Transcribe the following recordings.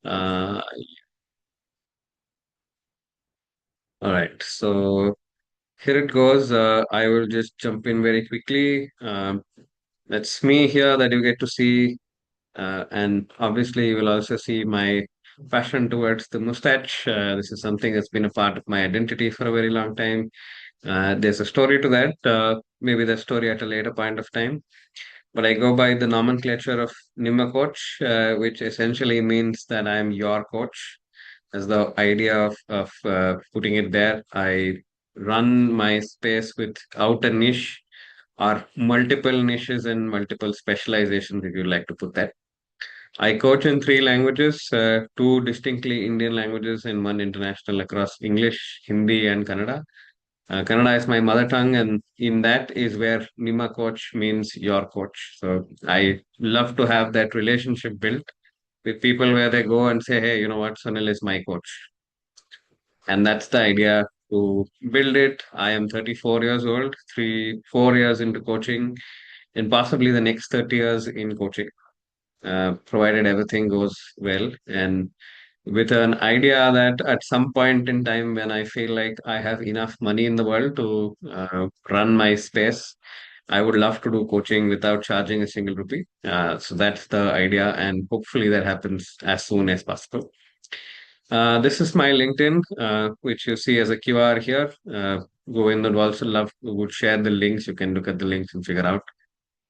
Uh, all right. So here it goes. I will just jump in very quickly. That's me here that you get to see. And obviously, you will also see my passion towards the mustache. This is something that's been a part of my identity for a very long time. There's a story to that. Maybe the story at a later point of time. But I go by the nomenclature of NimmaCoach, which essentially means that I'm your coach. As the idea of putting it there, I run my space without a niche or multiple niches and multiple specializations, if you like to put that. I coach in three languages, two distinctly Indian languages and one international across English, Hindi, and Kannada. Kannada is my mother tongue, and in that is where Nima coach means your coach. So I love to have that relationship built with people where they go and say, hey, you know what, Sunil is my coach. And that's the idea to build it. I am 34 years old, 4 years into coaching, and possibly the next 30 years in coaching, provided everything goes well. And with an idea that at some point in time when I feel like I have enough money in the world to run my space, I would love to do coaching without charging a single rupee. So that's the idea, and hopefully that happens as soon as possible. This is my LinkedIn, which you see as a QR here. Govind would also love would share the links. You can look at the links and figure out.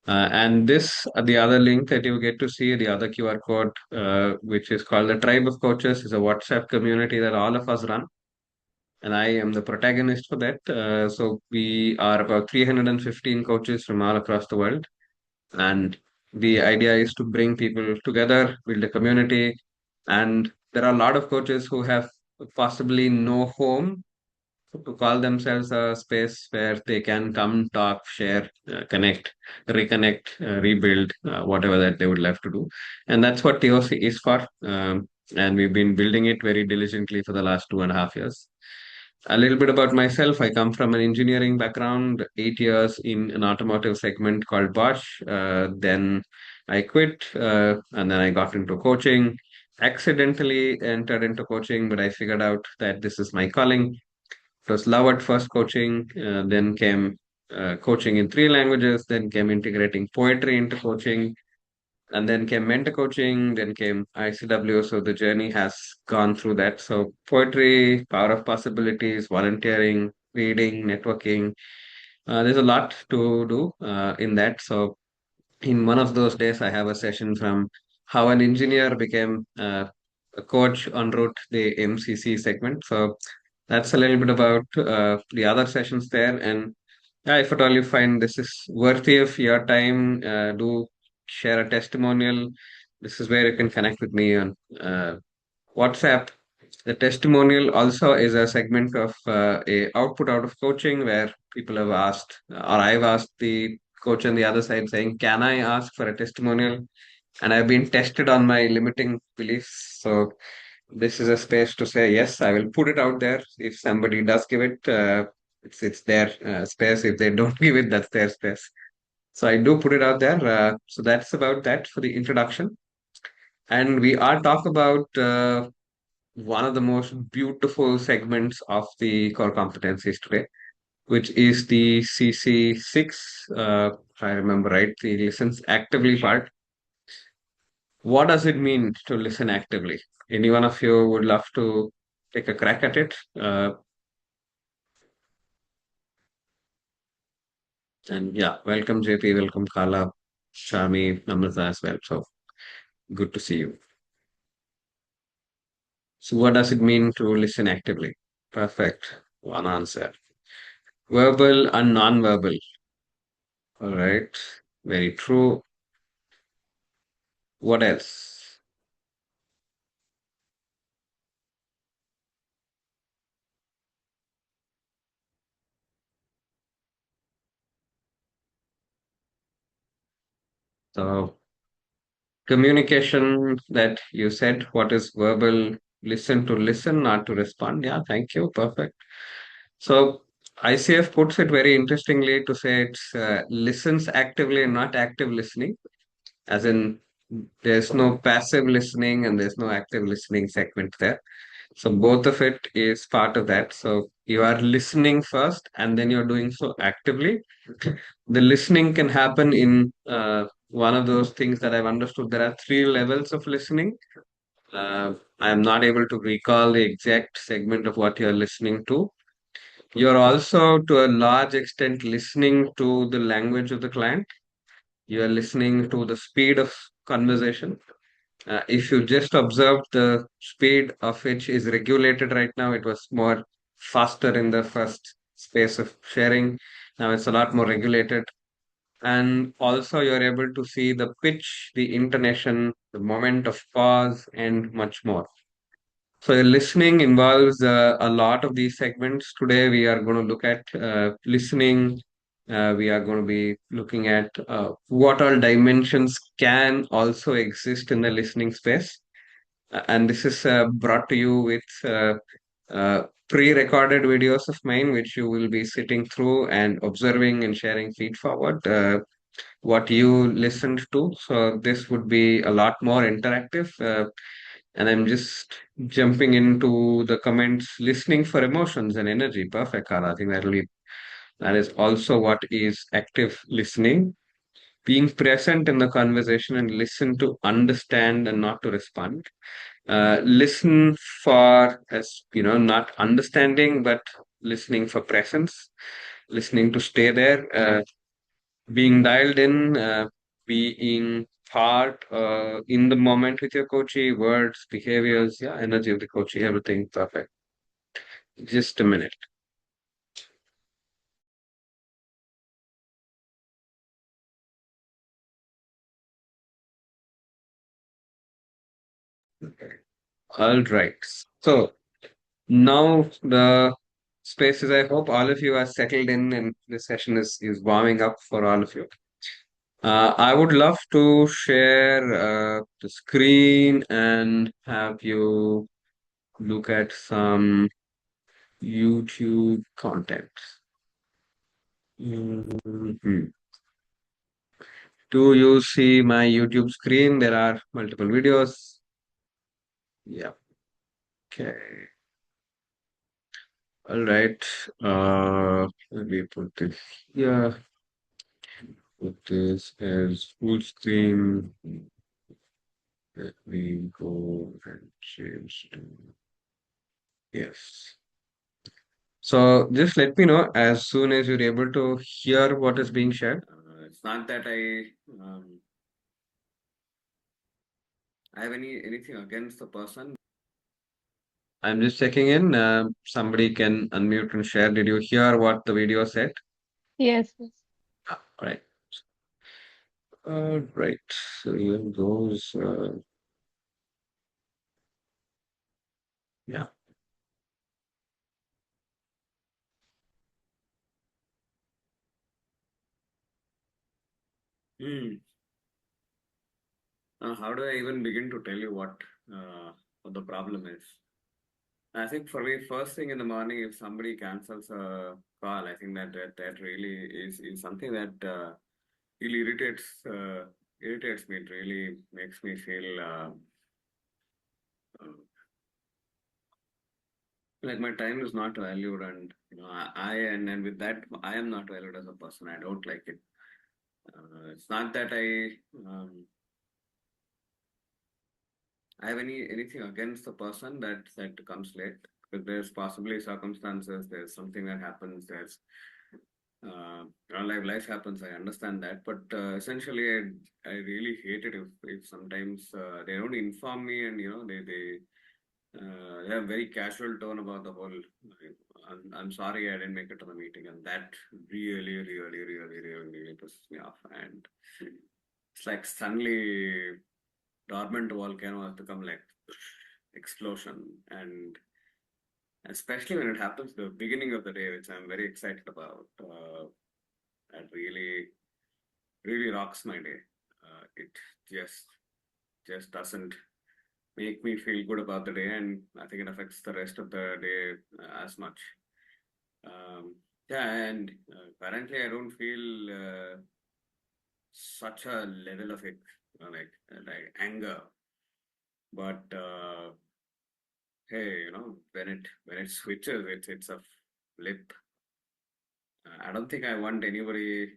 And this, the other link that you get to see, the other QR code, which is called the Tribe of Coaches, is a WhatsApp community that all of us run. And I am the protagonist for that. So we are about 315 coaches from all across the world. And the idea is to bring people together, build a community. And there are a lot of coaches who have possibly no home to call themselves a space where they can come, talk, share, connect, reconnect, rebuild, whatever that they would love to do. And that's what TOC is for. And we've been building it very diligently for the last 2.5 years. A little bit about myself. I come from an engineering background, 8 years in an automotive segment called Bosch. Then I quit, and then I got into coaching. Accidentally entered into coaching, but I figured out that this is my calling. It was love at first coaching, then came coaching in three languages, then came integrating poetry into coaching, and then came mentor coaching, then came ICW. So the journey has gone through that. So poetry, power of possibilities, volunteering, reading, networking. There's a lot to do in that. So in one of those days, I have a session from how an engineer became a coach en route the MCC segment. So that's a little bit about the other sessions there. And yeah, if at all you find this is worthy of your time, do share a testimonial. This is where you can connect with me on WhatsApp. The testimonial also is a segment of a output out of coaching where people have asked, or I've asked the coach on the other side saying, can I ask for a testimonial? And I've been tested on my limiting beliefs. So this is a space to say, yes, I will put it out there. If somebody does give it, it's their space. If they don't give it, that's their space. So I do put it out there. So that's about that for the introduction. And we are talk about one of the most beautiful segments of the core competencies today, which is the CC6. If I remember right, the listens actively part. What does it mean to listen actively? Any one of you would love to take a crack at it? And yeah, welcome JP, welcome Kala, Shami, Namrata as well. So good to see you. So what does it mean to listen actively? Perfect. One answer. Verbal and non-verbal. All right. Very true. What else? So communication that you said, what is verbal? Listen to listen, not to respond. Yeah, thank you. Perfect. So ICF puts it very interestingly to say it's listens actively and not active listening, as in There's no passive listening and there's no active listening segment there. So both of it is part of that. So you are listening first and then you're doing so actively. The listening can happen in one of those things that I've understood. There are three levels of listening. I'm not able to recall the exact segment of what you're listening to. You're also, to a large extent, listening to the language of the client. You are listening to the speed of conversation. If you just observe the speed of which is regulated right now, it was more faster in the first space of sharing. Now it's a lot more regulated. And also, you're able to see the pitch, the intonation, the moment of pause, and much more. So, listening involves a lot of these segments. Today, we are going to look at listening. We are going to be looking at what all dimensions can also exist in the listening space. And this is brought to you with pre-recorded videos of mine, which you will be sitting through and observing and sharing feed forward what you listened to. So this would be a lot more interactive. And I'm just jumping into the comments, listening for emotions and energy. Perfect, Carl. I think that is also what is active listening. Being present in the conversation and listen to understand and not to respond. Listen for, as you know, not understanding, but listening for presence, listening to stay there, being dialed in, being part in the moment with your coachee, words, behaviors, yeah, energy of the coachee, everything perfect. Just a minute. All right. So now the spaces, I hope all of you are settled in and this session is warming up for all of you. I would love to share the screen and have you look at some YouTube content. Mhm. Do you see my YouTube screen? There are multiple videos. Yeah. Okay. All right. Let me put this here. Put this as full screen. Let me go and change to yes. So just let me know as soon as you're able to hear what is being shared. It's not that I have anything against the person. I'm just checking in. Somebody can unmute and share. Did you hear what the video said? Yes, yes. Ah, all right. All right. So here goes. Yeah. Hmm. How do I even begin to tell you what the problem is? I think for me, first thing in the morning, if somebody cancels a call, I think that really is something that really irritates me. It really makes me feel uh, like my time is not valued, and and with that, I am not valued as a person. I don't like it. It's not that I have anything against the person that comes late. Because there's possibly circumstances, there's something that happens, there's life happens. I understand that, but essentially, I really hate it if sometimes they don't inform me, and they have very casual tone about the whole. I'm sorry I didn't make it to the meeting, and that really pisses me off. And it's like suddenly dormant volcano has become like explosion, and especially when it happens the beginning of the day, which I'm very excited about. That really rocks my day. It just just doesn't make me feel good about the day, and I think it affects the rest of the day as much. Yeah, and currently I don't feel such a level of it. like anger. But hey, when it switches, it's a flip. I don't think I want anybody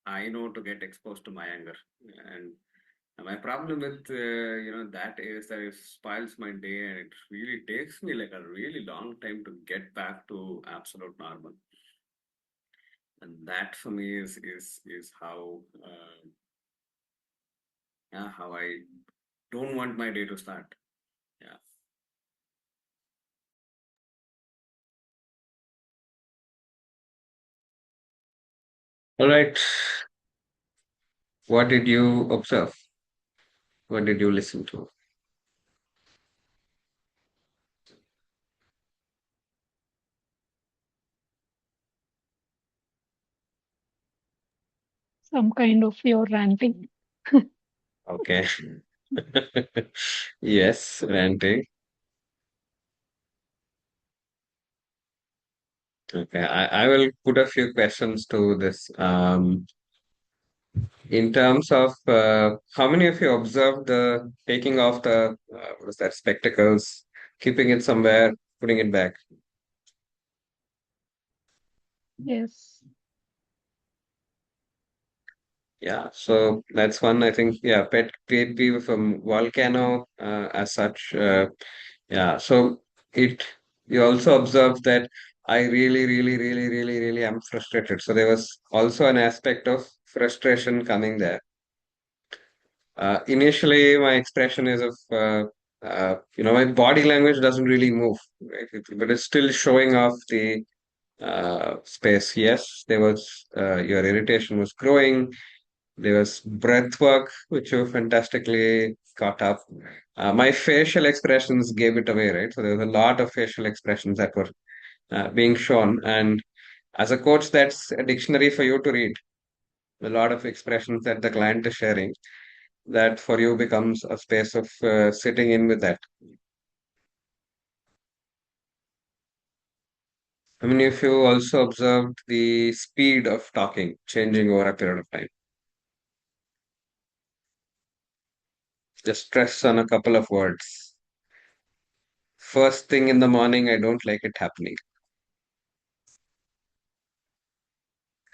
I know to get exposed to my anger. And my problem with that is that it spoils my day, and it really takes me like a really long time to get back to absolute normal. And that for me is how yeah, how I don't want my day to start. Yeah. All right. What did you observe? What did you listen to? Some kind of your ranting. Okay. Yes, ranting. Okay, I will put a few questions to this. In terms of how many of you observed the taking off the what is that spectacles, keeping it somewhere, putting it back? Yes. Yeah, so that's one I think. Yeah, pet peeve from volcano as such. Yeah, so it you also observed that I really, really, really, really, really am frustrated. So there was also an aspect of frustration coming there. Initially, my expression is of, my body language doesn't really move, right? But it's still showing off the space. Yes, there was, your irritation was growing. There was breath work, which you fantastically caught up. My facial expressions gave it away, right? So there was a lot of facial expressions that were being shown. And as a coach, that's a dictionary for you to read. A lot of expressions that the client is sharing that for you becomes a space of sitting in with that. I mean, if you also observed the speed of talking changing over a period of time, just stress on a couple of words. First thing in the morning, I don't like it happening.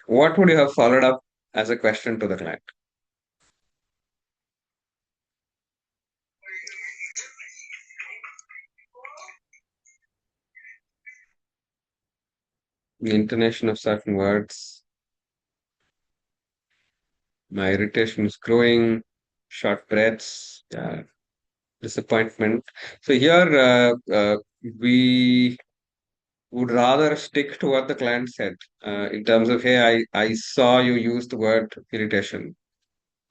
What would you have followed up as a question to the client? The intonation of certain words, my irritation is growing, short breaths, disappointment. So here, we would rather stick to what the client said in terms of, hey, I saw you use the word irritation.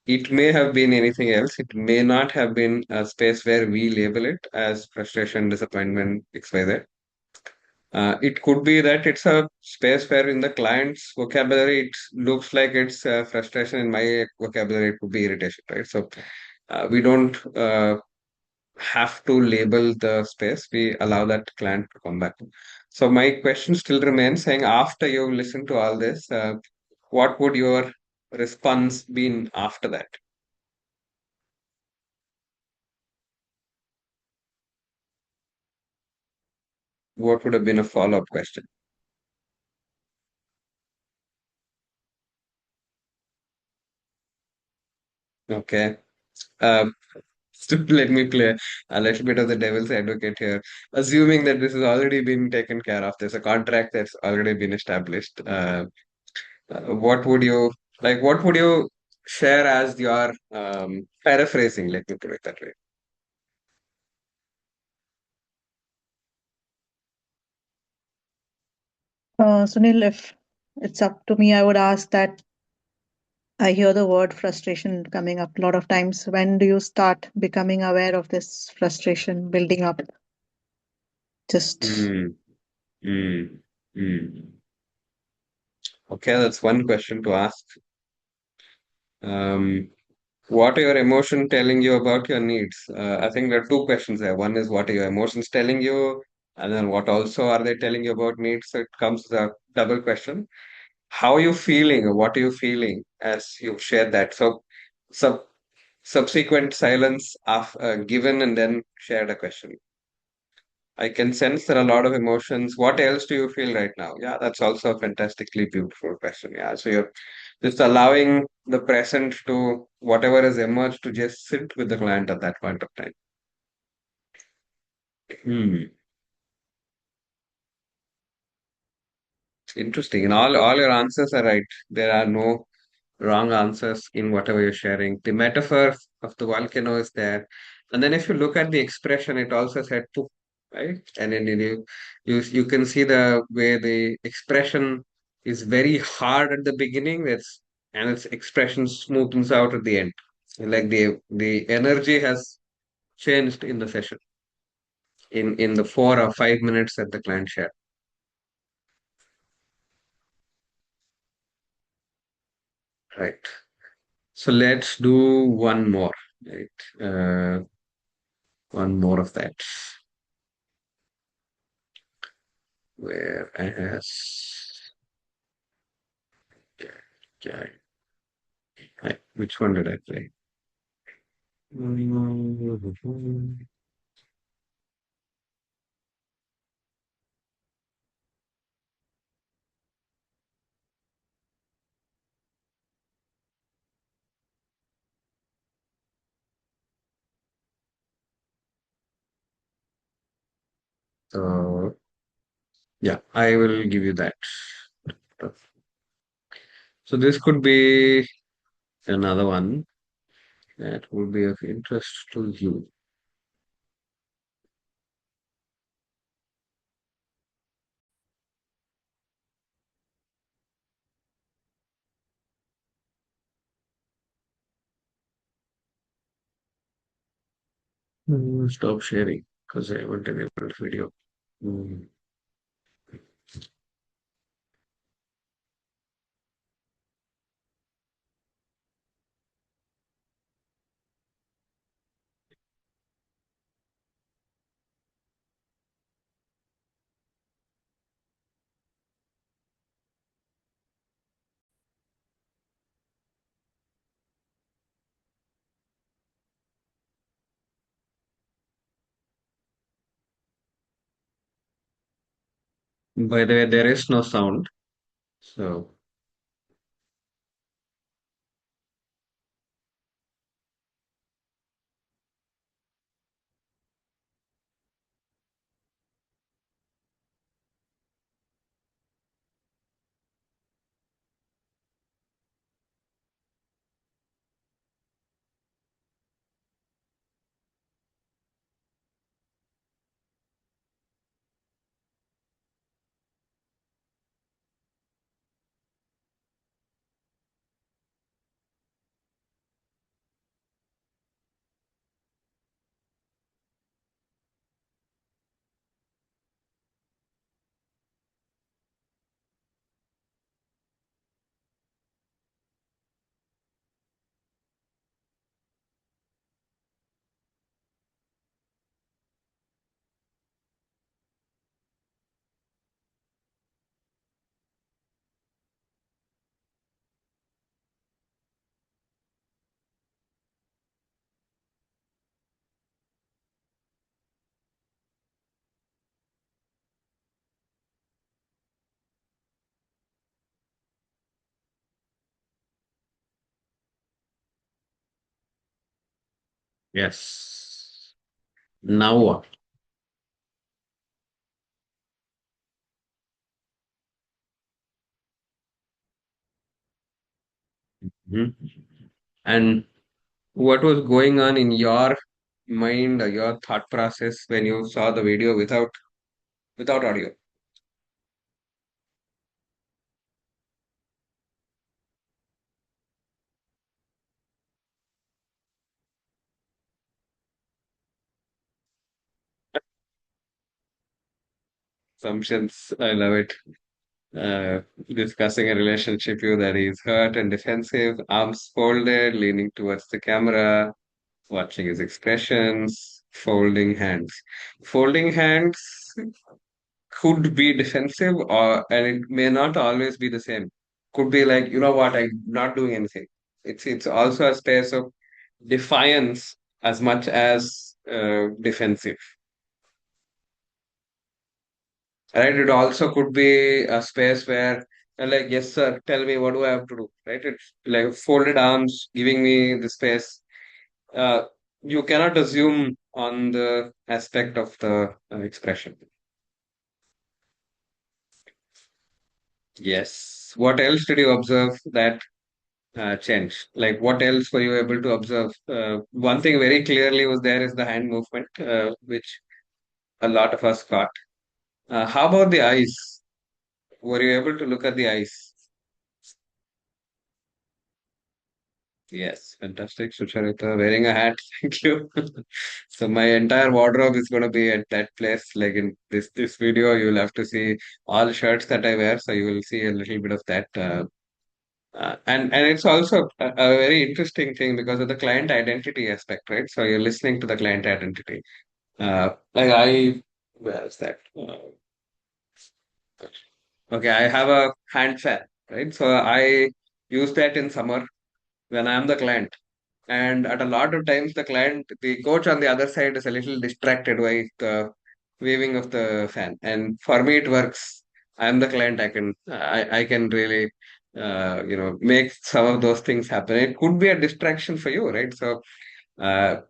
It may have been anything else. It may not have been a space where we label it as frustration, disappointment, XYZ. It could be that it's a space where in the client's vocabulary, it looks like it's frustration. In my vocabulary, it could be irritation, right? So we don't have to label the space. We allow that client to come back. So my question still remains saying after you listen to all this, what would your response been after that? What would have been a follow-up question? Okay. Uh, so let me play a little bit of the devil's advocate here. Assuming that this has already been taken care of, there's a contract that's already been established. What would you like? What would you share as your paraphrasing? Let me put it that way. Sunil, if it's up to me, I would ask that I hear the word frustration coming up a lot of times. When do you start becoming aware of this frustration building up? Just Mm, mm, mm. Okay, that's one question to ask. Um, what are your emotion telling you about your needs? I think there are two questions there. One is what are your emotions telling you, and then what also are they telling you about needs? So it comes to the double question. How are you feeling, or what are you feeling as you've shared that? So subsequent silence given and then shared a question. I can sense there are a lot of emotions. What else do you feel right now? Yeah, that's also a fantastically beautiful question. Yeah, so you're just allowing the present to whatever has emerged to just sit with the client at that point of time. Hmm. Interesting. And all your answers are right. There are no wrong answers in whatever you're sharing. The metaphor of the volcano is there. And then if you look at the expression, it also said poop, right? And then you can see the way the expression is very hard at the beginning, and its expression smoothens out at the end. Like the energy has changed in the session in the 4 or 5 minutes that the client shared. Right. So let's do one more, right? One more of that. Whereas, okay, which one did I play? So, yeah, I will give you that. So this could be another one that would be of interest to you. Stop sharing because I want to enable video. Mm. By the way, there is no sound. So, yes. Now what? Mhm. And what was going on in your mind or your thought process when you saw the video without audio? Assumptions, I love it. Discussing a relationship view that is hurt and defensive, arms folded, leaning towards the camera, watching his expressions, folding hands. Folding hands could be defensive, and it may not always be the same. Could be like, you know what, I'm not doing anything. It's also a space of defiance as much as defensive. Right? It also could be a space where like, yes, sir, tell me what do I have to do, right? It's like folded arms giving me the space. Uh, you cannot assume on the aspect of the expression. Yes. What else did you observe that changed? Like, what else were you able to observe? One thing very clearly was there is the hand movement, which a lot of us caught. How about the eyes? Were you able to look at the eyes? Yes, fantastic. Sucharita wearing a hat. Thank you. So my entire wardrobe is going to be at that place. Like in this video, you will have to see all shirts that I wear. So you will see a little bit of that. And it's also a very interesting thing because of the client identity aspect, right? So you're listening to the client identity. Like where is that? Okay, I have a hand fan, right? So I use that in summer when I'm the client. And at a lot of times, the coach on the other side is a little distracted by the waving of the fan. And for me, it works. I'm the client. I can really, make some of those things happen. It could be a distraction for you, right? So,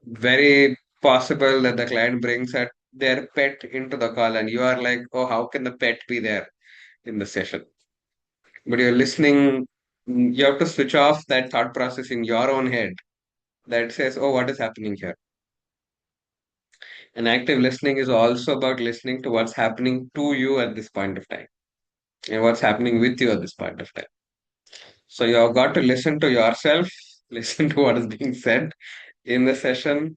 very possible that the client brings their pet into the call, and you are like, oh, how can the pet be there in the session? But you're listening. You have to switch off that thought process in your own head that says, oh, what is happening here? And active listening is also about listening to what's happening to you at this point of time and what's happening with you at this point of time. So you have got to listen to yourself, listen to what is being said in the session.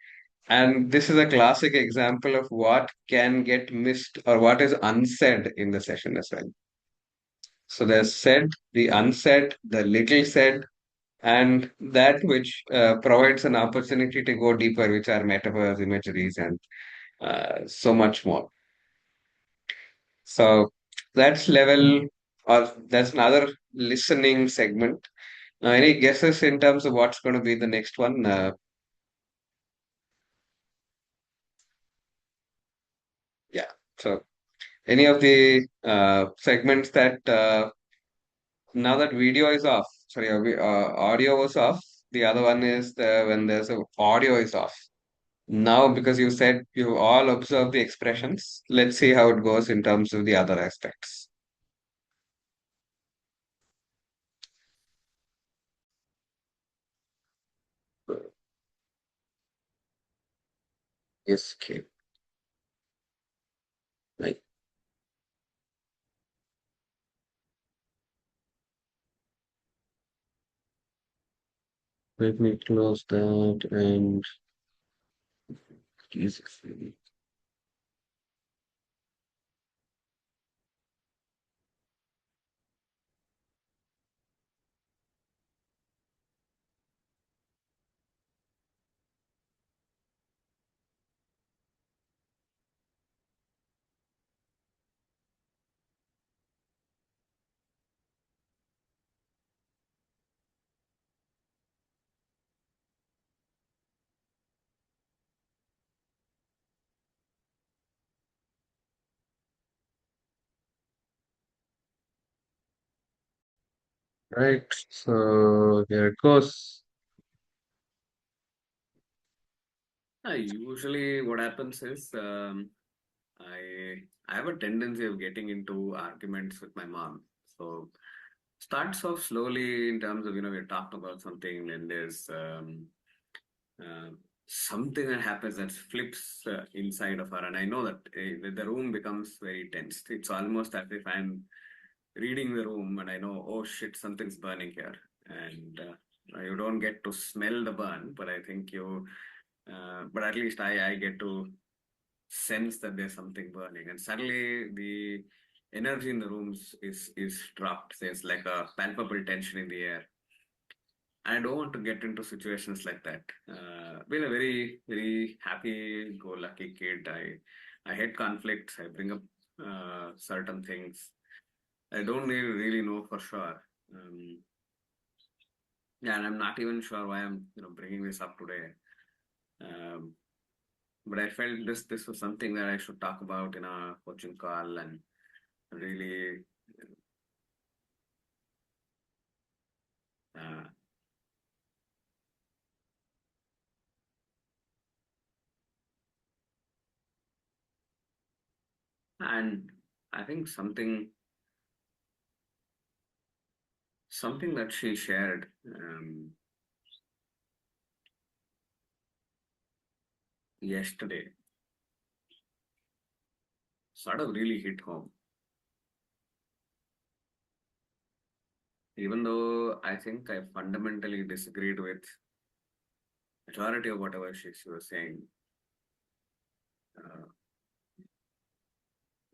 And this is a classic example of what can get missed or what is unsaid in the session as well. So there's said, the unsaid, the little said, and that which provides an opportunity to go deeper, which are metaphors, imageries, and so much more. So that's level, or that's another listening segment. Any guesses in terms of what's going to be the next one? Yeah. So any of the segments that now that video is off, sorry, audio was off. The other one is when there's a audio is off. Now, because you said you all observe the expressions, let's see how it goes in terms of the other aspects. Escape. Right. Let me close that and Jesus. Right. So here it goes. Usually, what happens is I have a tendency of getting into arguments with my mom. So starts off slowly in terms of we talked about something and there's uh, something that happens that flips inside of her, and I know that the room becomes very tense. It's almost as if I'm reading the room and I know, oh shit, something's burning here, and you don't get to smell the burn, but I think but at least I get to sense that there's something burning, and suddenly the energy in the rooms is dropped. There's like a palpable tension in the air. I don't want to get into situations like that. Been a very very happy-go-lucky kid. I hate conflicts. I bring up certain things. I don't really know for sure. Um, Yeah, and I'm not even sure why I'm bringing this up today. Um, but I felt this was something that I should talk about in a coaching call and really uh, and I think something that she shared yesterday sort of really hit home. Even though I think I fundamentally disagreed with majority of whatever she was saying, uh,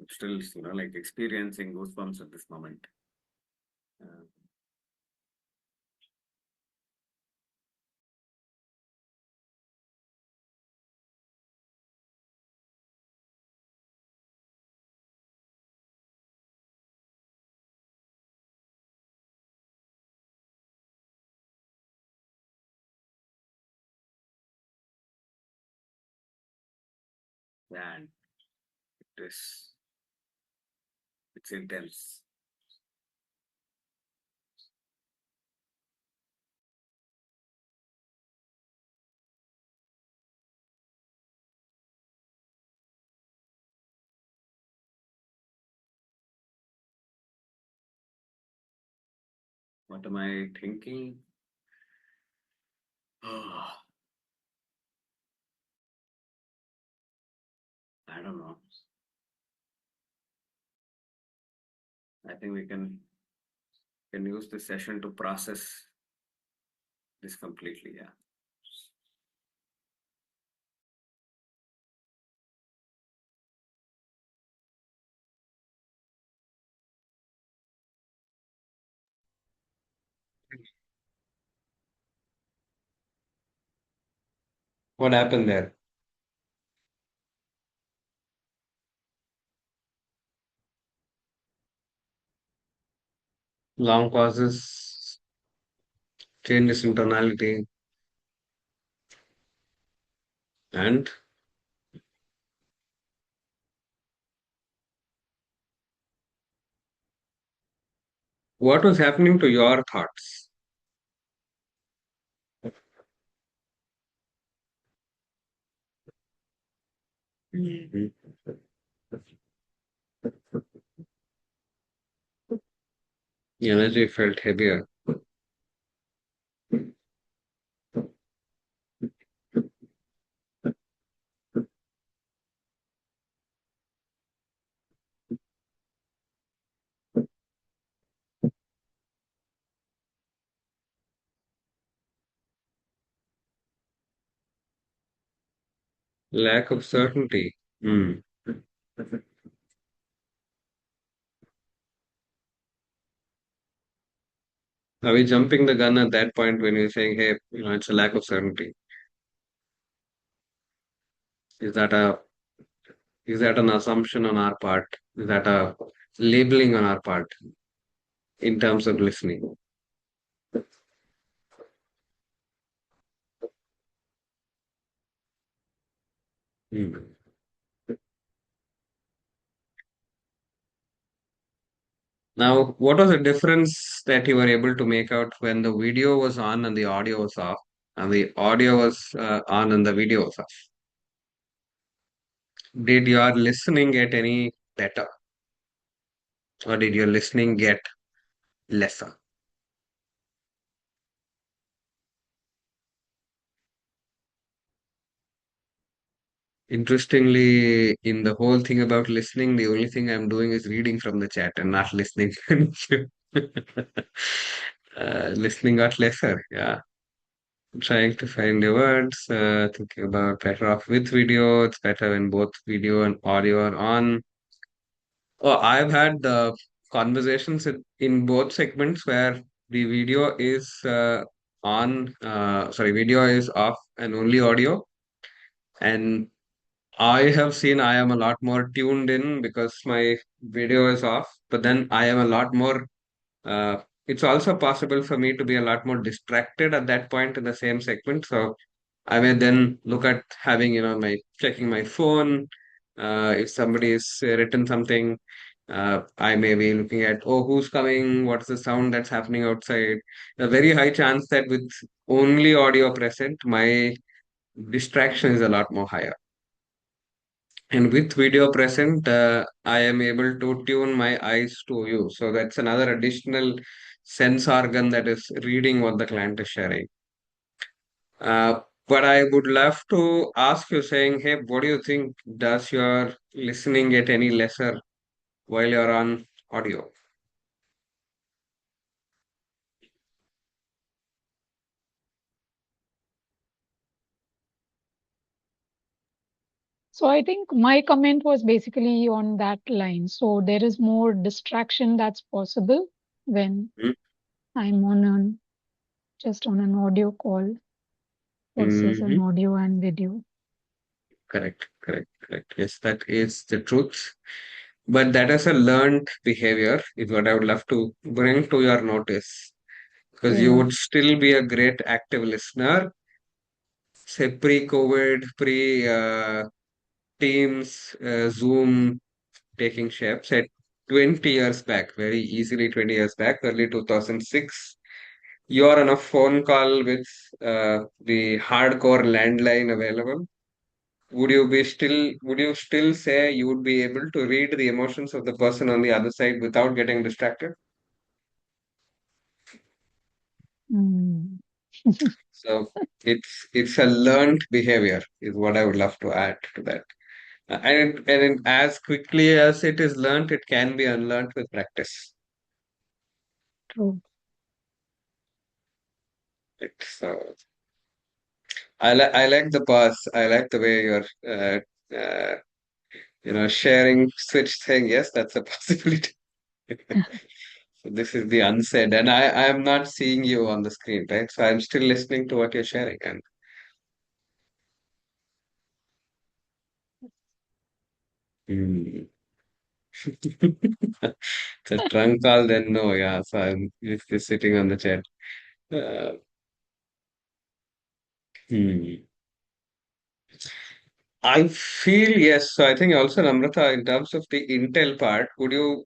still, like experiencing goosebumps at this moment. Uh, and it is, it's intense. What am I thinking? Oh, I don't know. I think we can use this session to process this completely. Yeah. What happened there? Long pauses, changes in tonality, and what was happening to your thoughts? Mhm. The energy felt heavier. Lack of certainty. Hmm. Are we jumping the gun at that point when you're saying, hey, it's a lack of certainty? Is that a is that an assumption on our part? Is that a labeling on our part in terms of listening? Hmm. Now, what was the difference that you were able to make out when the video was on and the audio was off, and the audio was on and the video was off? Did your listening get any better, or did your listening get lesser? Interestingly, in the whole thing about listening, the only thing I'm doing is reading from the chat and not listening. Listening got lesser. Yeah. Trying to find the words, thinking about better off with video. It's better when both video and audio are on. Oh, I've had conversations in both segments where the video is video is off and only audio. And I have seen I am a lot more tuned in because my video is off, but then I am a lot more it's also possible for me to be a lot more distracted at that point in the same segment. So I may then look at having, my checking my phone. If somebody has written something, I may be looking at, oh, who's coming? What's the sound that's happening outside? A very high chance that with only audio present, my distraction is a lot more higher. And with video present, I am able to tune my eyes to you. So that's another additional sense organ that is reading what the client is sharing. But I would love to ask you, saying, hey, what do you think? Does your listening get any lesser while you're on audio? So I think my comment was basically on that line. So there is more distraction that's possible when I'm just on an audio call versus an Mm-hmm. audio and video. Correct, correct, correct. Yes, that is the truth. But that is a learned behavior, is what I would love to bring to your notice. Because you Yeah. would still be a great active listener, say pre-COVID, Teams, Zoom taking shape, say 20 years back, very easily 20 years back, early 2006. You're on a phone call with the hardcore landline available. Would you still say you would be able to read the emotions of the person on the other side without getting distracted? Mm. So it's a learned behavior, is what I would love to add to that. As quickly as it is learned, it can be unlearned with practice. True. I like the pass. I like the way you're uh, sharing switch thing. Yes, that's a possibility. So this is the unsaid, and I am not seeing you on the screen, right? So I'm still listening to what you're sharing, and Hmm. It's a trunk call, then no, yeah. So I'm just sitting on the chair. Uh, hmm. I feel yes. So I think also Namrata, in terms of the Intel part, would you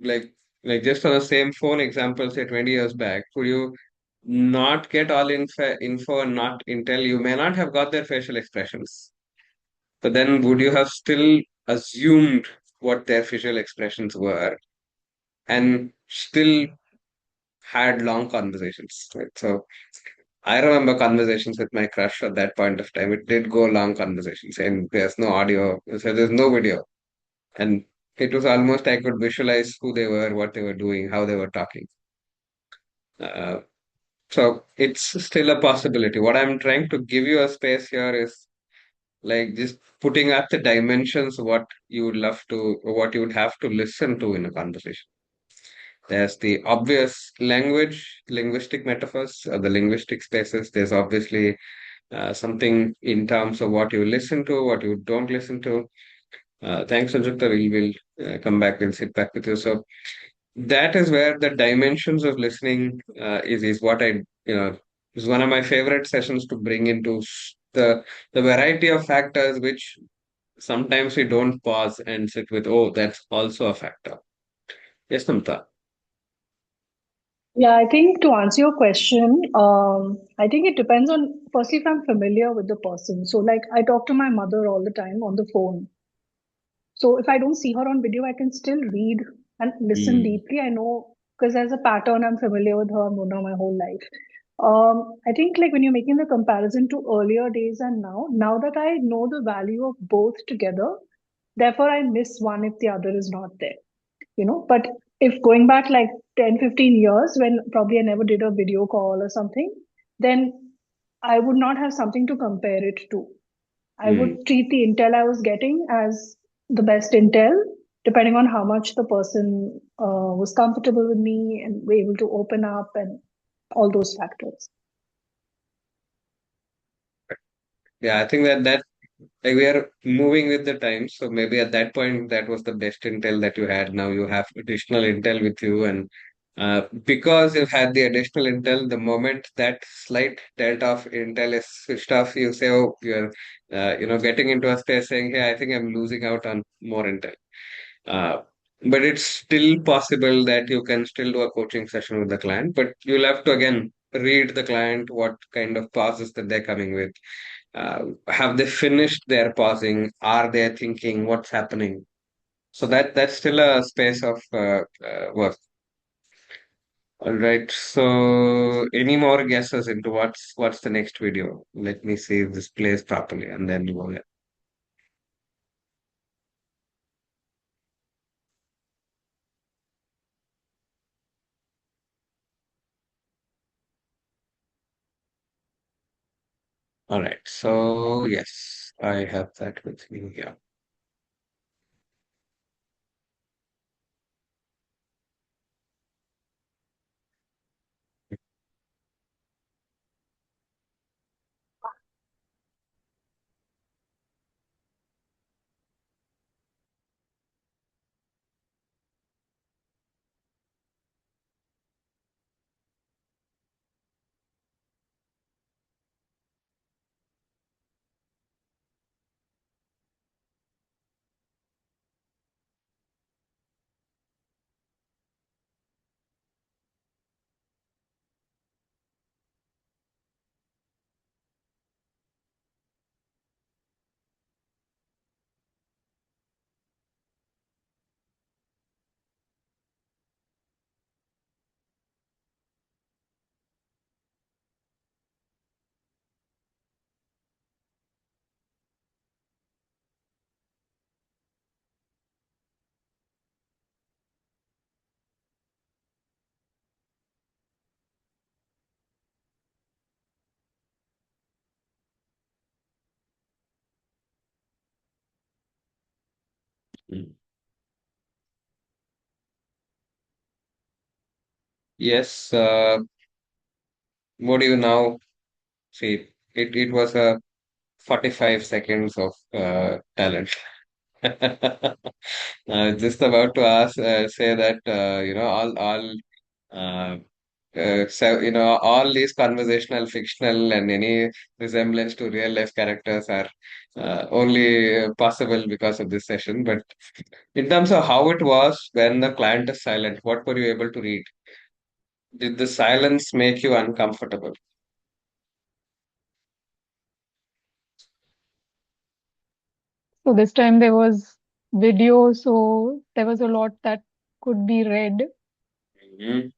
like just on the same phone example, say 20 years back, could you not get all info and not Intel? You may not have got their facial expressions, but then would you have still assumed what their facial expressions were and still had long conversations, right? So I remember conversations with my crush at that point of time. It did go long conversations, and there's no audio, so there's no video. And it was almost I could visualize who they were, what they were doing, how they were talking. Uh, so it's still a possibility. What I'm trying to give you a space here is like just putting up the dimensions of what you would love to, or what you would have to listen to in a conversation. There's the obvious linguistic metaphors, the linguistic spaces. There's obviously something in terms of what you listen to, what you don't listen to. Thanks, Sanjukta. We'll come back. We'll sit back with you. So that is where the dimensions of listening is what is one of my favorite sessions to bring into the variety of factors which sometimes we don't pause and sit with. Oh, that's also a factor. Yes, Namta. Yeah, I think to answer your question, I think it depends on firstly if I'm familiar with the person. So, like, I talk to my mother all the time on the phone. So, if I don't see her on video, I can still read and listen Mm, deeply. I know because there's a pattern. I'm familiar with her. I've known her my whole life. I think like when you're making the comparison to earlier days and now that I know the value of both together, therefore I miss one if the other is not there. But if going back like 10, 15 years when probably I never did a video call or something, then I would not have something to compare it to. I would mm. treat the intel I was getting as the best intel, depending on how much the person was comfortable with me and were able to open up and all those factors. Yeah, I think that like we are moving with the times. So maybe at that point that was the best intel that you had. Now you have additional intel with you, and Because you've had the additional intel, the moment that slight delta of intel is switched off, you say, "Oh, you're, getting into a space saying, hey, I think I'm losing out on more intel." Uh, but it's still possible that you can still do a coaching session with the client, but you'll have to again read the client, what kind of pauses that they're coming with. Have they finished their pausing? Are they thinking? What's happening? So that's still a space of work. All right. So, any more guesses into what's the next video? Let me see if this plays properly, and then we'll go ahead. All right. So, yes, I have that with me here. Mm. Yes. What do you now see? It was a 45 seconds of talent. Just about to say that uh, all these conversational, fictional, and any resemblance to real life characters are only possible because of this session. But in terms of how it was when the client is silent, what were you able to read? Did the silence make you uncomfortable? So this time there was video, so there was a lot that could be read. Mhm.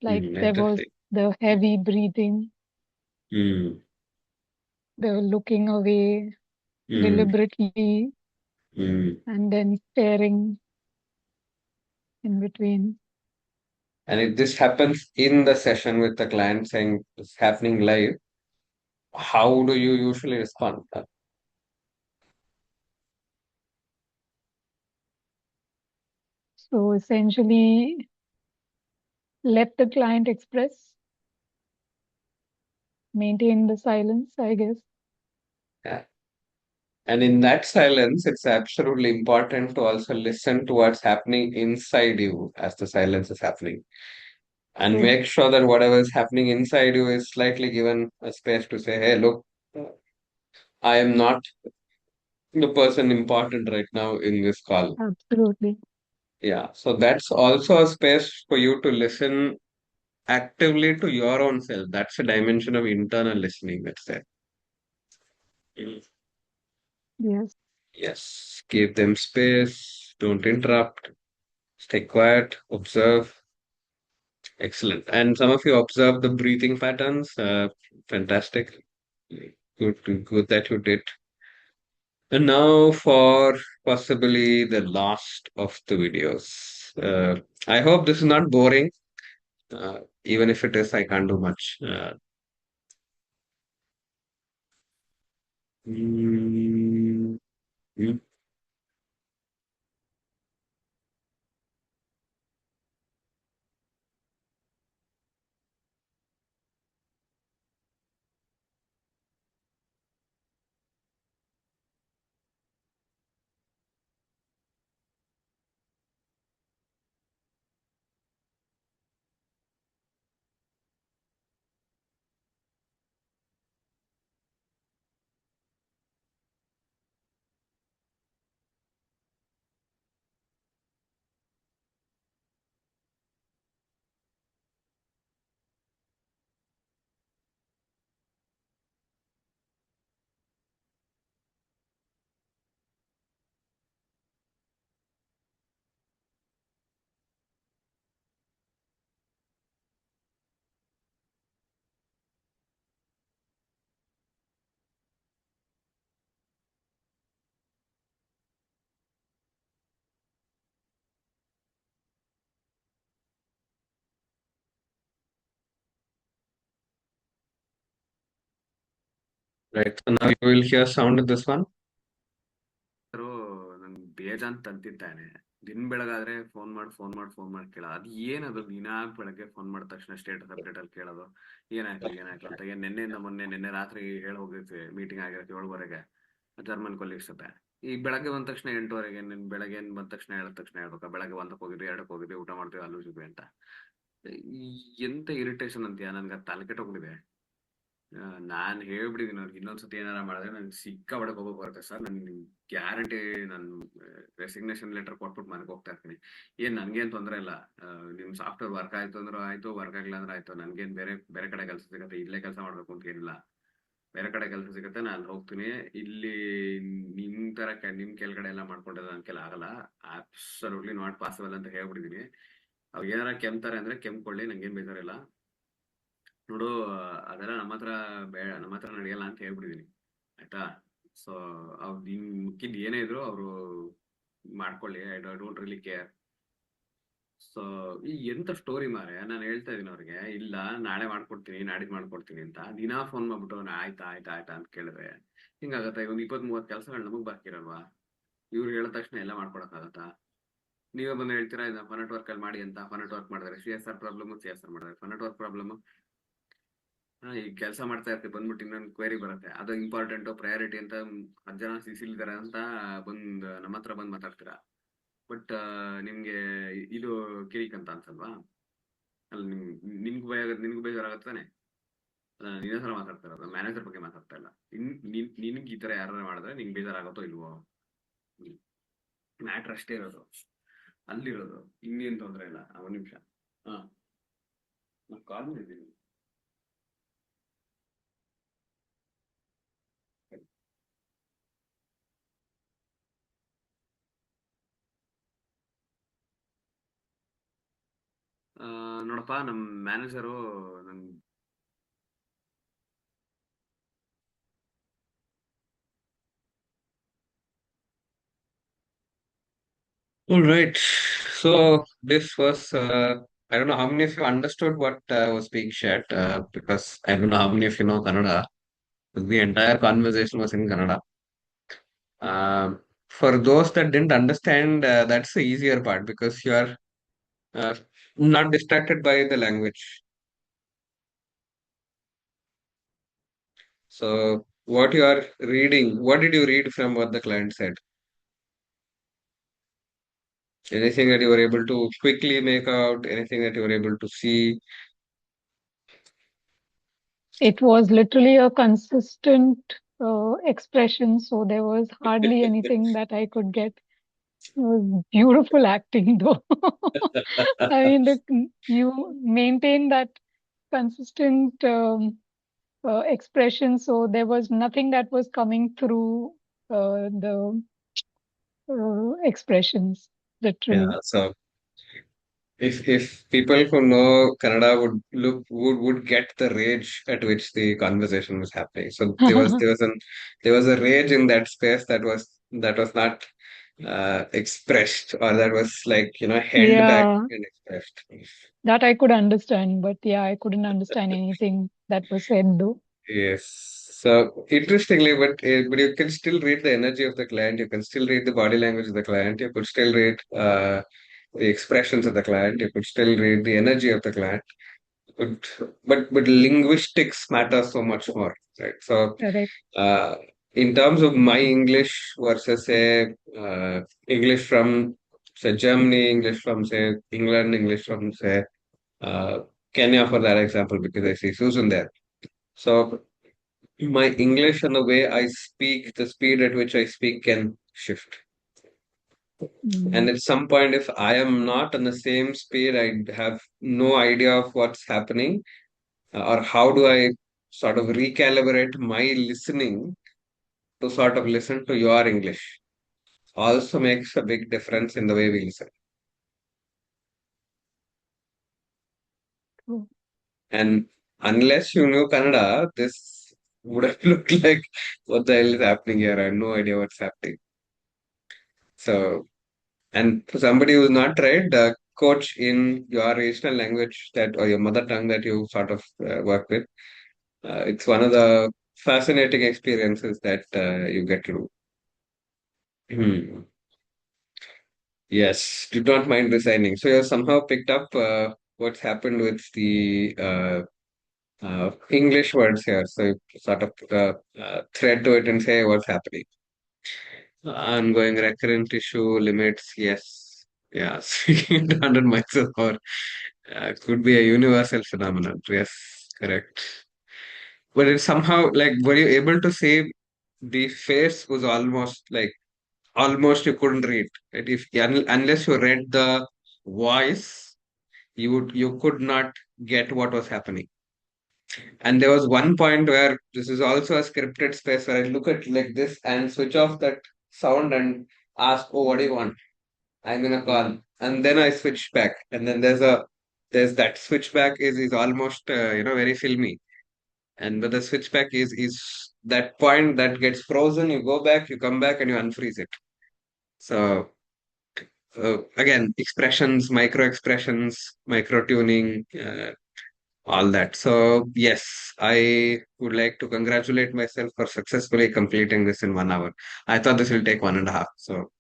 Like there was Interesting. the heavy breathing, Mm, they were looking away mm, deliberately mm. and then staring in between. And if this happens in the session with the client saying it's happening live, how do you usually respond? So essentially, let the client express, maintain the silence, I guess. Yeah. And in that silence, it's absolutely important to also listen to what's happening inside you as the silence is happening. And True. make sure that whatever is happening inside you is slightly given a space to say, hey, look, I am not the person important right now in this call. Absolutely. Yeah. So that's also a space for you to listen actively to your own self. That's a dimension of internal listening that's there. Mm. Yes. Yes. Give them space. Don't interrupt. Stay quiet. Observe. Excellent. And some of you observe the breathing patterns. Fantastic. Good that you did. And now for possibly the last of the videos. I hope this is not boring. Even if it is, I can't do much. Mm, mm, Right. So now you will hear sound in this one. ನನ್ಗೆ ಬೇಜಾನ್ ತಂತಿದ್ದಾನೆ. ದಿನ ಬೆಳಗಾದ್ರೆ phone ಮಾಡಿ ಕೇಳ. ಅದು ಏನದು ದಿನಾ ಬೆಳಗ್ಗೆ phone ಮಾಡಿದ ತಕ್ಷಣ ಸ್ಟೇಟಸ್ ಅಪ್ಡೇಟ್ ಅಲ್ಲಿ ಕೇಳೋದು, ಏನಾಯ್ತು ಅಂತ. ನಿನ್ನೆ ರಾತ್ರಿ ಹೇಳಿ ಹೋಗಿರ್ತೀವಿ, ಮೀಟಿಂಗ್ ಆಗಿರುತ್ತೆ 7:30 ಜರ್ಮನ್ ಕೊಲೀಗ್ಸ್ ಜೊತೆ. ಈ ಬೆಳಗ್ಗೆ ಬಂದ ತಕ್ಷಣ 8:30 ಬೆಳಗ್ಗೆ ಬಂದ ತಕ್ಷಣ ಹೇಳಿದ ತಕ್ಷಣ ಹೇಳ್ಬೇಕಾ, ಬೆಳಗ್ಗೆ 1ಕ್ಕೆ ಹೋಗಿದ್ವಿ 2ಕ್ಕೆ ಹೋಗಿದ್ವಿ ಊಟ ಮಾಡ್ತೀವಿ ಅಲ್ಲೂ ಸಿಗ್ವಿ ಅಂತ. ಎಂತ ಇರಿಟೇಷನ್ ಅಂತೀಯ, ನನ್ಗೆ ತಲೆ ಕೆಟ್ಟೋಗ್ಬಿಟ್ಟಿದೆ. ನಾನು ಹೇಳ್ಬಿಟ್ಟಿದ್ದೀನಿ ಅವ್ರಿಗೆ, ಇನ್ನೊಂದ್ಸತಿ ಏನಾರ ಮಾಡಿದ್ರೆ ನನ್ಗೆ ಸಿಕ್ಕಾಪಟ್ಟೆ ಕೋಪ ಬರುತ್ತೆ ಸರ್. ನನ್ಗೆ ಗ್ಯಾರಂಟಿ ನಾನು ರೆಸಿಗ್ನೇಷನ್ ಲೆಟರ್ ಕೊಟ್ಬಿಟ್ಟು ಮನೆಗೆ ಹೋಗ್ತಾ ಇರ್ತೀನಿ. ನನ್ಗೇನ್ ತೊಂದರೆ ಇಲ್ಲ. ನಿಮ್ ಸಾಫ್ಟ್ವೇರ್ ವರ್ಕ್ ಆಯ್ತು ಅಂದ್ರೆ ಆಯ್ತು, ವರ್ಕ್ ಆಗಿಲ್ಲ ಅಂದ್ರೆ ಆಯ್ತು. ನನ್ಗೇನ್ ಬೇರೆ ಬೇರೆ ಕಡೆ ಕೆಲಸ ಸಿಗುತ್ತೆ, ಇಲ್ಲೇ ಕೆಲಸ ಮಾಡ್ಬೇಕು ಅಂತ ಏನಿಲ್ಲ. ಬೇರೆ ಕಡೆ ಕೆಲಸ ಸಿಗುತ್ತೆ, ನಾನು ಹೋಗ್ತೀನಿ. ಇಲ್ಲಿ ನಿಮ್ ತರ ನಿಮ್ ಕೆಳಗಡೆ ಎಲ್ಲ ಮಾಡ್ಕೊಂಡ್ರೆ ನನ್ ಕೆಲ ಆಗಲ್ಲ. ಅಬ್ಸಲ್ಯೂಟ್ಲಿ ನಾಟ್ ಪಾಸಿಬಲ್ ಅಂತ ಹೇಳ್ಬಿಟ್ಟಿದೀನಿ. ಅವ್ರು ಏನಾರ ಕೆಮ್ತಾರೆ ಅಂದ್ರೆ ಕೆಮ್ಕೊಳ್ಳಿ, ನಂಗೇನ್ ಬೇಜಾರಿಲ್ಲ. ನೋಡು, ಅದೆಲ್ಲ ನಮ್ಮ ಹತ್ರ ನಡೆಯಲ್ಲ ಅಂತ ಹೇಳ್ಬಿಟ್ಟಿದೀನಿ, ಆಯ್ತಾ. ಸೊ ಅವ್ರು ಮುಖ್ಯದ್ ಏನೇ ಇದ್ರು ಅವರು ಮಾಡ್ಕೊಳ್ಳಿ. I don't really care. So ಈ ಎಂತ ಸ್ಟೋರಿ ಮಾರೆ, ನಾನು ಹೇಳ್ತಾ ಇದೀನಿ ಅವ್ರಿಗೆ, ಇಲ್ಲ ನಾಳೆ ಮಾಡ್ಕೊಡ್ತೀನಿ, ನಾಡಿದ್ದು ಮಾಡ್ಕೊಡ್ತೀನಿ ಅಂತ. ದಿನಾ ಫೋನ್ ಮಾಡ್ಬಿಟ್ಟು ಆಯ್ತಾ ಅಂತ ಕೇಳಿದ್ರೆ ಹಿಂಗಾಗತ್ತೆ. ಒಂದು 20-30 ಕೆಲಸಗಳು ನಮಗ್ ಬಾಕಿ ಇರಲ್ವಾ? ಇವ್ರು ಹೇಳಿದ ತಕ್ಷಣ ಎಲ್ಲ ಮಾಡ್ಕೊಡಕ್ಕಾಗತ್ತಾ? ನೀವೇ ಬಂದು ಹೇಳ್ತೀರಾ ಇದನ್ನ ಫನೆಟ್ ವರ್ಕ್ ಅಲ್ಲಿ ಮಾಡಿ ಅಂತ. ಫನೆಟ್ ವರ್ಕ್ ಮಾಡಿದ್ರೆ CSR ಪ್ರಾಬ್ಲಮ್, CSR ಮಾಡಿದ್ರೆ ಫನೆಟ್ ವರ್ಕ್ ಪ್ರಾಬ್ಲಮ್. ಈ ಕೆಲಸ ಮಾಡ್ತಾ ಇರ್ತೀವಿ, ಬಂದ್ಬಿಟ್ಟು ಇನ್ನೊಂದು ಕ್ವೇರಿ ಬರುತ್ತೆ, ಅದು ಇಂಪಾರ್ಟೆಂಟ್ ಪ್ರಯಾರಿಟಿ ಅಂತ 10 ಜನ ಸಿಸಿಲಿದ್ದಾರೆ ಅಂತ ನಮ್ಮ ಹತ್ರ ಬಂದು ಮಾತಾಡ್ತೀರಾ. ಬಟ್ ನಿಮ್ಗೆ ಇದು ಕಿರಿಕ್ ಅಂತ ಅನ್ಸಲ್ವಾ? ಅಲ್ಲ, ನಿನ್ಗೂ ಬೇಜಾರಾಗತ್ತಾನೆ. ನಿನ್ನ ಹತ್ರ ಮಾತಾಡ್ತಾ ಇರೋದು, ಮ್ಯಾನೇಜರ್ ಬಗ್ಗೆ ಮಾತಾಡ್ತಾ ಇಲ್ಲ. ನಿನ್ಗೆ ಈ ತರ ಯಾರು ಮಾಡಿದ್ರೆ ನಿಂಗೆ ಬೇಜಾರಾಗತ್ತೋ ಇಲ್ವೋ? ಮ್ಯಾಟ್ರ್ ಅಷ್ಟೇ ಇರೋದು, ಅಲ್ಲಿರೋದು. ಇನ್ನೇನ್ ತೊಂದ್ರೆ ಇಲ್ಲ. ಒಂದ್ ನಿಮಿಷ, ನಾನು ಕಾಲ್ ಮಾಡಿದ್ದೀನಿ. ನೋಡಪ್ಪ, ನಮ್ಮ ಮ್ಯಾನೇಜರು ನನ್ All right. So this was, I don't know how many of you understood what was being shared, because I don't know how many of you know Kannada. The entire conversation was in Kannada. For those that didn't understand, that's the easier part because you are uh, not distracted by the language. So what you are reading, what did you read from what the client said? Anything that you were able to quickly make out, anything that you were able to see? It was literally a consistent expression, so there was hardly anything that I could get. It was beautiful acting, though. I mean, you maintain that consistent expression, so there was nothing that was coming through the expressions, Yeah, literally. so if people who know Kannada would get the rage at which the conversation was happening. So there was a rage in that space that was not expressed, or that was like, held back Yeah, and expressed. that I could understand, but yeah, I couldn't understand anything that was said, though. Yes. So interestingly, but you can still read the energy of the client. You can still read the body language of the client. You could still read the expressions of the client. You could still read the energy of the client. But but linguistics matter so much more, right? So Correct. uh, in terms of my English versus say English from say Germany, English from say England, English from say uh, Kenya for that example, because I see Susan there. So my English and the way I speak, the speed at which I speak can shift. And Mm. at some point, if I am not on the same speed, I have no idea of what's happening, or how do I sort of recalibrate my listening to sort of listen to your English. Also makes a big difference in the way we listen. True. And unless you knew Kannada, this would have looked like, what the hell is happening here? I have no idea what's happening. So, and for somebody who's not trained, coach in your regional language that or your mother tongue that you sort of work with. It's one of the fascinating experiences that you get to do. Yes, did not mind resigning. So you somehow picked up what's happened with the English words here. So you sort of put a thread to it and say what's happening. Ongoing recurrent issue limits. Yes. Yeah. Speaking 100 miles an hour could be a universal phenomenon. Yes, correct. But it somehow like were you able to say the face was almost you couldn't read, right? If unless you read the voice, you could not get what was happening. And there was one point where this is also a scripted space where I look at like this and switch off that sound and ask, "Oh, what do you want? I'm in a call." And then I switch back, and then there's that switchback is almost very filmy. And but the switchback is that point that gets frozen. You go back, you come back, and you unfreeze it. So again, expressions, micro expressions, micro tuning, all that. So, yes, I would like to congratulate myself for successfully completing this in 1 hour. I thought this will take 1.5. So,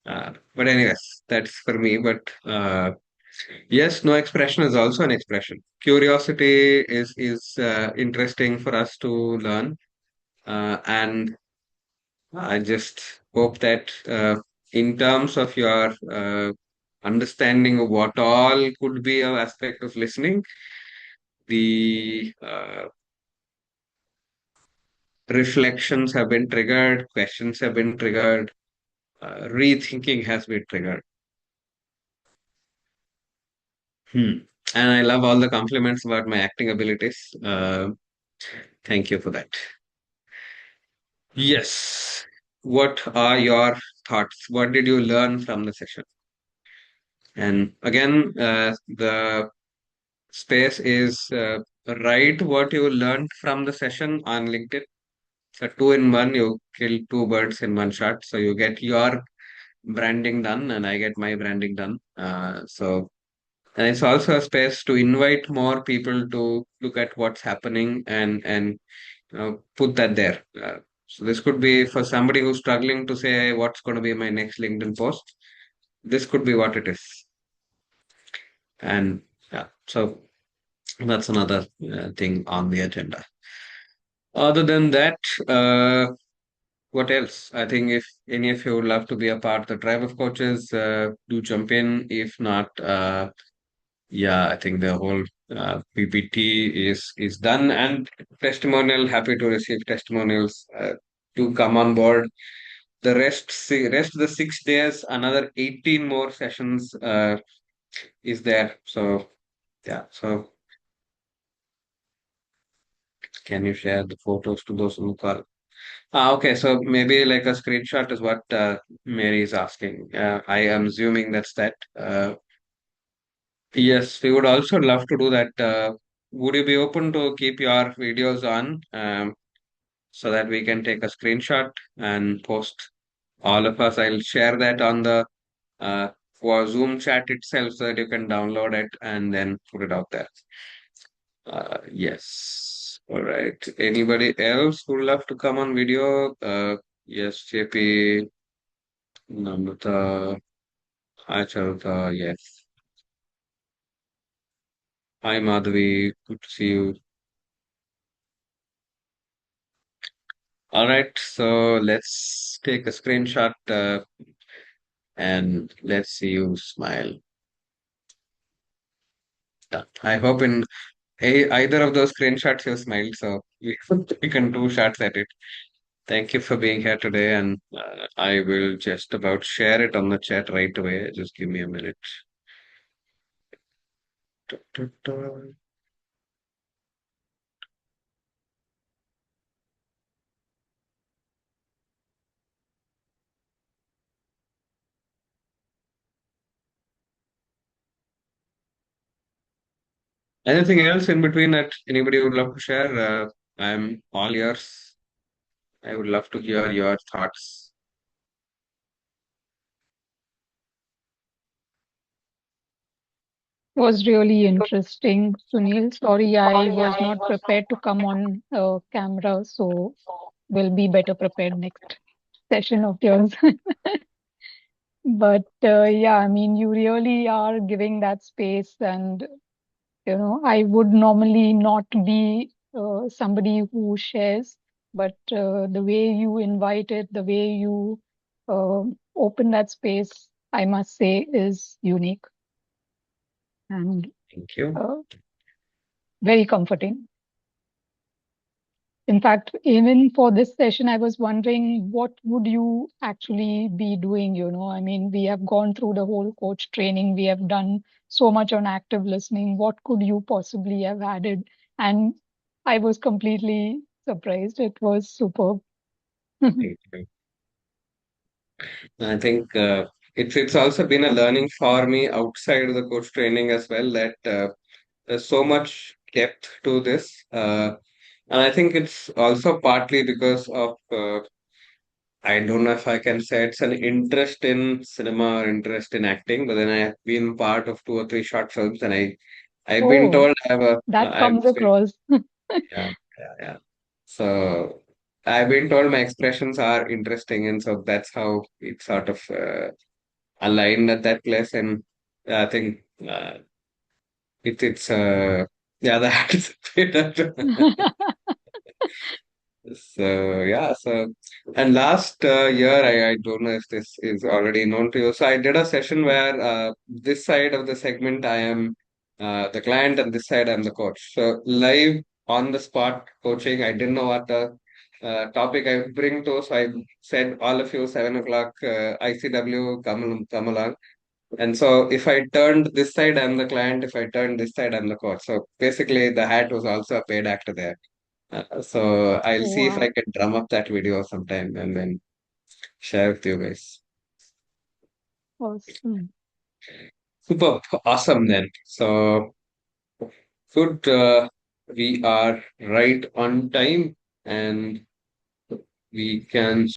but anyways, that's for me. But yes, no expression is also an expression. Curiosity is interesting for us to learn, and I just hope that in terms of your understanding of what all could be an aspect of listening, the reflections have been triggered, questions have been triggered, rethinking has been triggered. Hmm. And I love all the compliments about my acting abilities. Thank you for that. Yes. What are your thoughts? What did you learn from the session? And again, the space is write what you learned from the session on LinkedIn. So two in one, you kill two birds in one shot. So you get your branding done, and I get my branding done. And it's also a space to invite more people to look at what's happening and put that there. So this could be for somebody who's struggling to say, "Hey, what's going to be my next LinkedIn post?" This could be what it is. And yeah, so that's another thing on the agenda. Other than that, what else? I think if any of you would love to be a part of the tribe of coaches, do jump in. If not, yeah, I think the whole PPT is done and testimonial. Happy to receive testimonials to come on board. The rest of the 6 days, another 18 more sessions is there. So yeah, so can you share the photos to those on the call? Okay, so maybe like a screenshot is what Mary is asking. I am assuming that's that. Yes, we would also love to do that. Would you be open to keep your videos on so that we can take a screenshot and post all of us? I'll share that on the uh, for Zoom chat itself so that you can download it and then put it out there. Yes. All right. Anybody else who would love to come on video? Yes, JP, Namrata, Acharita, yes. Hi, Madhavi. Good to see you. All right, so let's take a screenshot and let's see you smile. Done. I hope in either of those screenshots you smiled, so we can do shots at it. Thank you for being here today, and I will just about share it on the chat right away. Just give me a minute. Da, da, da. Anything else in between that anybody would love to share? I'm all yours. I would love to hear your thoughts. Was really interesting, Sunil. Sorry, I was not prepared to come on camera, so will be better prepared next session of yours. But yeah, I mean, you really are giving that space, and I would normally not be somebody who shares, but the way you invite it, the way you uh, open that space, I must say, is unique and Thank you. uh, very comforting. In fact, even for this session, I was wondering what would you actually be doing? I mean, we have gone through the whole coach training. We have done so much on active listening. What could you possibly have added? And I was completely surprised. It was superb. Thank you. I think it's also been a learning for me outside of the coach training as well that there's so much depth to this. And I think it's also partly because of I don't know if I can say it's an interest in cinema or interest in acting, but then I have been part of two or three short films, and I've been Oh, told that I've comes across. yeah, yeah. So I've been told my expressions are interesting, and so that's how it sort of aligned at that place. And I think it's yeah, that's so yeah, so and last year I don't know if this is already known to you. So I did a session where this side of the segment I am the client and this side I'm the coach. So live on the spot coaching. I didn't know what the topic I would bring to, so I said all of you 7 o'clock ICW come along. And so if I turned this side I'm the client. If I turned this side I'm the coach. So basically the hat was also a paid actor there. So I'll see if I Wow, can drum up that video sometime and then share with you guys. awesome. Super awesome then. So good. We are right on time and we can